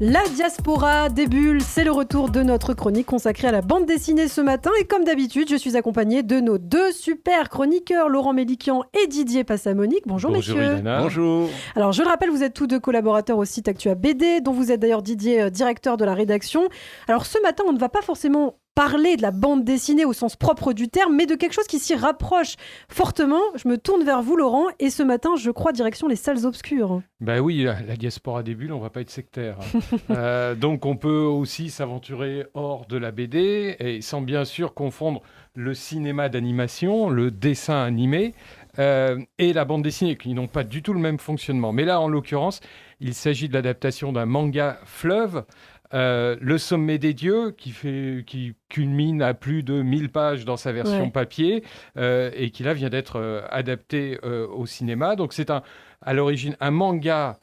La diaspora des bulles, c'est le retour de notre chronique consacrée à la bande dessinée ce matin. Et comme d'habitude, je suis accompagnée de nos deux super chroniqueurs, Laurent Mélikian et Didier Passamonique. Bonjour messieurs. Ilana. Bonjour. Alors je le rappelle, vous êtes tous deux collaborateurs au site Actua BD, dont vous êtes d'ailleurs Didier, directeur de la rédaction. Alors ce matin, on ne va pas forcément parler de la bande dessinée au sens propre du terme, mais de quelque chose qui s'y rapproche fortement. Je me tourne vers vous, Laurent, et ce matin, je crois, direction les salles obscures. Ben oui, la diaspora des bulles, on ne va pas être sectaire. Donc on peut aussi s'aventurer hors de la BD, et sans bien sûr confondre le cinéma d'animation, le dessin animé, et la bande dessinée, qui n'ont pas du tout le même fonctionnement. Mais là, en l'occurrence, il s'agit de l'adaptation d'un manga fleuve, Le Sommet des Dieux, qui culmine à plus de 1000 pages dans sa version papier, et qui là vient d'être adapté au cinéma. Donc c'est à l'origine un manga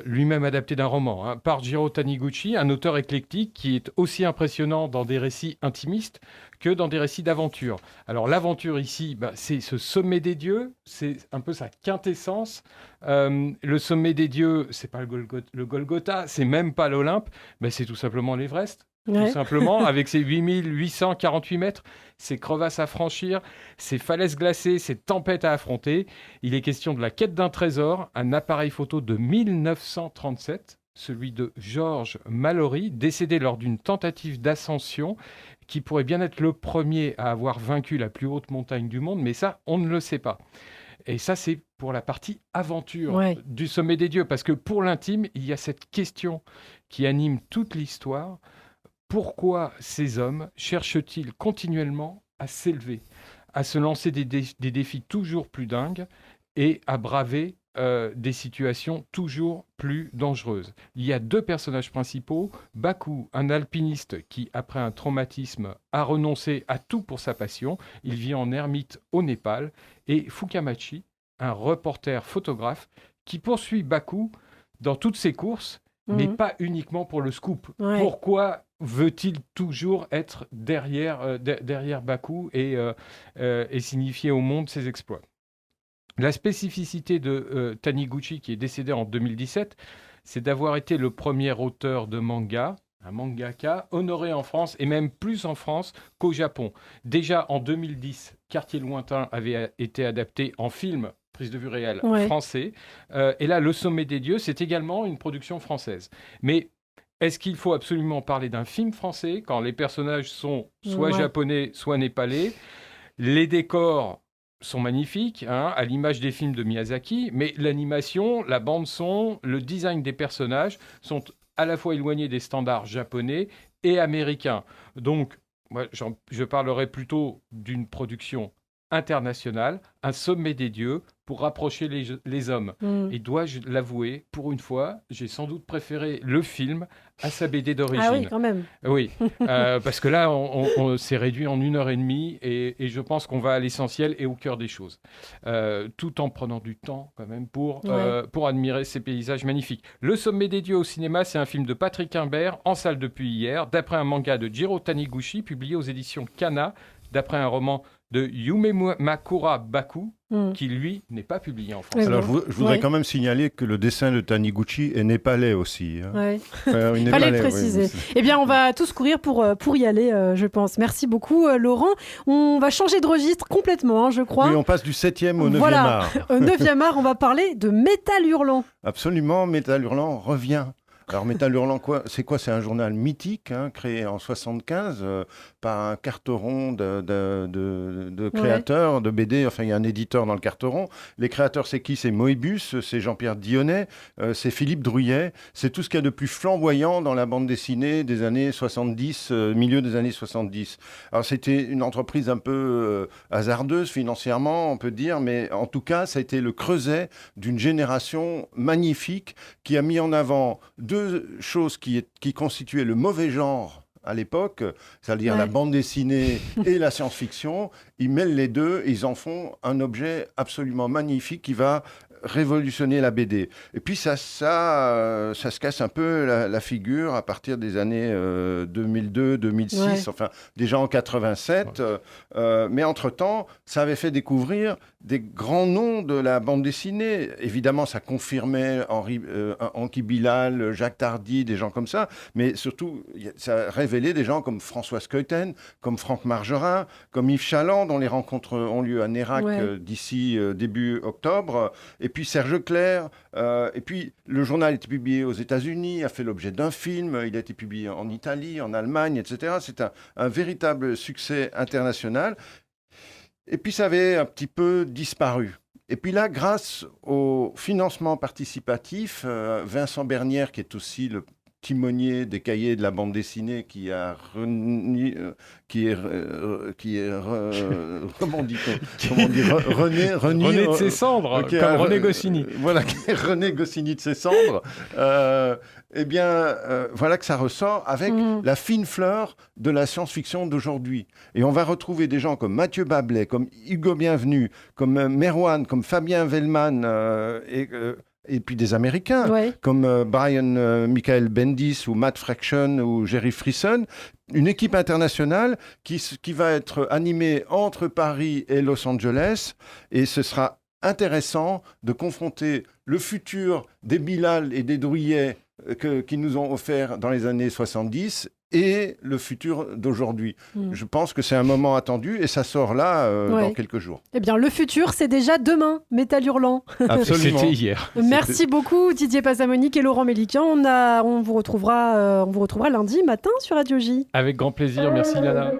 lui-même adapté d'un roman, par Jiro Taniguchi, un auteur éclectique qui est aussi impressionnant dans des récits intimistes que dans des récits d'aventure. Alors l'aventure ici, c'est ce sommet des dieux, c'est un peu sa quintessence. Le sommet des dieux, c'est pas le Golgotha, c'est même pas l'Olympe, c'est tout simplement l'Everest. Tout simplement, avec ses 8848 mètres, ses crevasses à franchir, ses falaises glacées, ses tempêtes à affronter. Il est question de la quête d'un trésor, un appareil photo de 1937, celui de George Mallory, décédé lors d'une tentative d'ascension, qui pourrait bien être le premier à avoir vaincu la plus haute montagne du monde, mais ça, on ne le sait pas. Et ça, c'est pour la partie aventure du sommet des dieux, parce que pour l'intime, il y a cette question qui anime toute l'histoire. Pourquoi ces hommes cherchent-ils continuellement à s'élever, à se lancer des défis toujours plus dingues et à braver des situations toujours plus dangereuses? Il y a deux personnages principaux. Baku, un alpiniste qui, après un traumatisme, a renoncé à tout pour sa passion. Il vit en ermite au Népal. Et Fukamachi, un reporter photographe qui poursuit Baku dans toutes ses courses, mais pas uniquement pour le scoop. Pourquoi veut-il toujours être derrière Baku et signifier au monde ses exploits? La spécificité de Taniguchi, qui est décédé en 2017, c'est d'avoir été le premier auteur de manga, un mangaka, honoré en France, et même plus en France qu'au Japon. Déjà en 2010, Quartier lointain avait été adapté en film, prise de vue réelle, français. Et là, Le Sommet des Dieux, c'est également une production française. Mais est-ce qu'il faut absolument parler d'un film français quand les personnages sont soit japonais, soit népalais? Les décors sont magnifiques, à l'image des films de Miyazaki, mais l'animation, la bande-son, le design des personnages sont à la fois éloignés des standards japonais et américains. Donc, moi, je parlerai plutôt d'une production internationale, un sommet des dieux pour rapprocher les hommes. Et dois-je l'avouer, pour une fois, j'ai sans doute préféré le film à sa BD d'origine. Ah oui, quand même. Oui, parce que là, on s'est réduit en 1h30 et je pense qu'on va à l'essentiel et au cœur des choses, tout en prenant du temps quand même pour admirer ces paysages magnifiques. Le Sommet des Dieux au cinéma, c'est un film de Patrick Imbert, en salle depuis hier, d'après un manga de Jiro Taniguchi, publié aux éditions Kana, d'après un roman de Yumemakura Baku, qui lui n'est pas publié en France. Alors je voudrais quand même signaler que le dessin de Taniguchi est népalais aussi. Fallait le préciser. Eh bien, on va tous courir pour y aller, je pense. Merci beaucoup, Laurent. On va changer de registre complètement, je crois. Oui, on passe du 7e au 9e art. Au 9e art, on va parler de Métal Hurlant. Absolument, Métal Hurlant revient. Alors, Métal Hurlant, c'est quoi? C'est un journal mythique, créé en 1975 par un carteron de créateurs de BD. Enfin, il y a un éditeur dans le carteron. Les créateurs, c'est qui? C'est Moebius, c'est Jean-Pierre Dionnet, c'est Philippe Drouillet. C'est tout ce qu'il y a de plus flamboyant dans la bande dessinée des années 70, milieu des années 70. Alors, c'était une entreprise un peu hasardeuse financièrement, on peut dire, mais en tout cas, ça a été le creuset d'une génération magnifique qui a mis en avant deux choses qui constituaient le mauvais genre à l'époque, c'est-à-dire la bande dessinée et la science-fiction. Ils mêlent les deux et ils en font un objet absolument magnifique qui va révolutionné la BD. Et puis ça se casse un peu la figure à partir des années 2002, 2006, enfin déjà en 87. Mais entre-temps, ça avait fait découvrir des grands noms de la bande dessinée. Évidemment, ça confirmait Enki Bilal, Jacques Tardy, des gens comme ça, mais surtout, ça révélait des gens comme François Scheuten, comme Franck Margerin, comme Yves Chaland, dont les rencontres ont lieu à Nérac d'ici début octobre, et puis Serge Clair, et puis le journal a été publié aux États-Unis, a fait l'objet d'un film, il a été publié en Italie, en Allemagne, etc. C'est un véritable succès international. Et puis ça avait un petit peu disparu. Et puis là, grâce au financement participatif, Vincent Bernière, qui est aussi le timonier des cahiers de la bande dessinée, René de ses cendres, comme René Goscinny. Voilà, René Goscinny de ses cendres. Eh bien, voilà que ça ressort avec la fine fleur de la science-fiction d'aujourd'hui. Et on va retrouver des gens comme Mathieu Bablet, comme Hugo Bienvenu, comme Merwan, comme Fabien Vellman, et puis des Américains, comme Brian Michael Bendis ou Matt Fraction ou Jerry Frison. Une équipe internationale qui va être animée entre Paris et Los Angeles. Et ce sera intéressant de confronter le futur des Bilal et des Drouillet qui nous ont offert dans les années 70 et le futur d'aujourd'hui. Je pense que c'est un moment attendu et ça sort là dans quelques jours. Eh bien, le futur, c'est déjà demain, Métal Hurlant. Absolument. C'était hier. Merci beaucoup Didier Passamonique et Laurent Mélican. On vous retrouvera lundi matin sur Radio J. Avec grand plaisir. Merci Lana.